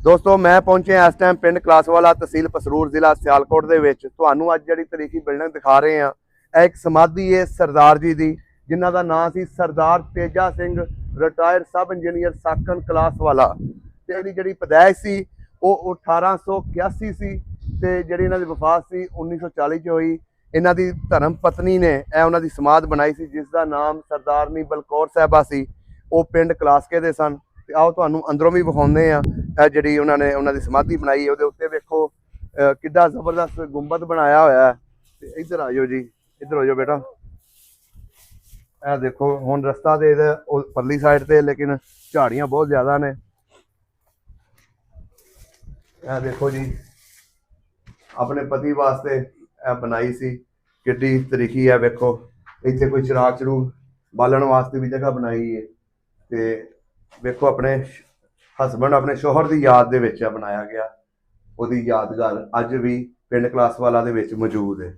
ਦੋਸਤੋ ਮੈਂ ਪਹੁੰਚਿਆ ਇਸ ਟਾਈਮ ਪਿੰਡ ਕਲਾਸਵਾਲਾ ਤਹਿਸੀਲ ਪਸਰੂਰ ਜ਼ਿਲ੍ਹਾ ਸਿਆਲਕੋਟ ਦੇ ਵਿੱਚ। ਤੁਹਾਨੂੰ ਅੱਜ ਜਿਹੜੀ ਤਾਰੀਖੀ ਬਿਲਡਿੰਗ ਦਿਖਾ ਰਹੇ ਆ, ਇਹ ਇੱਕ ਸਮਾਧੀ ਹੈ ਸਰਦਾਰ ਜੀ ਦੀ, ਜਿਨ੍ਹਾਂ ਦਾ ਨਾਮ ਸੀ ਸਰਦਾਰ Teja Singh, retired sub engineer ਸਾਕਨ ਕਲਾਸਵਾਲਾ। ਤੇ ਇਹਦੀ ਜਿਹੜੀ ਪੈਦਾਇਸ਼ ਸੀ ਉਹ 1881 ਸੀ ਤੇ ਜਿਹੜੀ ਇਹਨਾਂ ਦੀ ਵਫਾਤ ਸੀ 1940 ਚ ਹੋਈ। ਇਹਨਾਂ ਦੀ ਧਰਮ ਪਤਨੀ ਨੇ ਇਹ ਉਹਨਾਂ ਦੀ ਸਮਾਧ ਬਣਾਈ ਸੀ, ਜਿਸ ਦਾ ਨਾਮ ਸਰਦਾਰਨੀ ਬਲਕੌਰ ਸਾਹਿਬਾ ਸੀ। ਉਹ ਪਿੰਡ ਕਲਾਸਕੇ ਦੇ ਸਨ। ਤੇ ਆਓ ਤੁਹਾਨੂੰ ਅੰਦਰੋਂ ਵੀ ਵਿਖਾਉਂਦੇ ਆ। ਇਹ ਜਿਹੜੀ ਉਹਨਾਂ ਨੇ ਉਹਨਾਂ ਦੀ ਸਮਾਧੀ ਬਣਾਈ ਹੈ, ਉਹਦੇ ਉੱਤੇ ਵੇਖੋ ਕਿੱਡਾ ਜ਼ਬਰਦਸਤ ਗੁੰਬਦ ਬਣਾਇਆ ਹੋਇਆ ਹੈ। ਤੇ ਇੱਧਰ ਆ ਜਾਓ ਜੀ, ਇੱਧਰ ਹੋ ਜਾਓ ਬੇਟਾ। ਇਹ ਦੇਖੋ ਹੁਣ ਰਸਤਾ ਤੇ ਇਹਦੇ ਪਰਲੀ ਸਾਈਡ ਤੇ, ਲੇਕਿਨ ਝਾੜੀਆਂ ਬਹੁਤ ਜ਼ਿਆਦਾ ਨੇ। ਇਹ ਦੇਖੋ ਜੀ, ਆਪਣੇ ਪਤੀ ਵਾਸਤੇ ਇਹ ਬਣਾਈ ਸੀ, ਕਿੱਡੀ ਤਰੀਖੀ ਹੈ। ਵੇਖੋ ਇੱਥੇ ਕੋਈ ਚਿਰਾਗ ਚਰੂਗ ਬਾਲਣ ਵਾਸਤੇ ਵੀ ਜਗ੍ਹਾ ਬਣਾਈ ਹੈ। ਤੇ ਵੇਖੋ ਆਪਣੇ ਹਸਬੈਂਡ, ਆਪਣੇ ਸ਼ੋਹਰ ਦੀ ਯਾਦ ਦੇ ਵਿੱਚ ਬਣਾਇਆ ਗਿਆ। ਉਹਦੀ ਯਾਦਗਾਰ ਅੱਜ ਵੀ ਪਿੰਡ ਕਲਾਸਵਾਲਾ ਦੇ ਵਿੱਚ ਮੌਜੂਦ ਹੈ।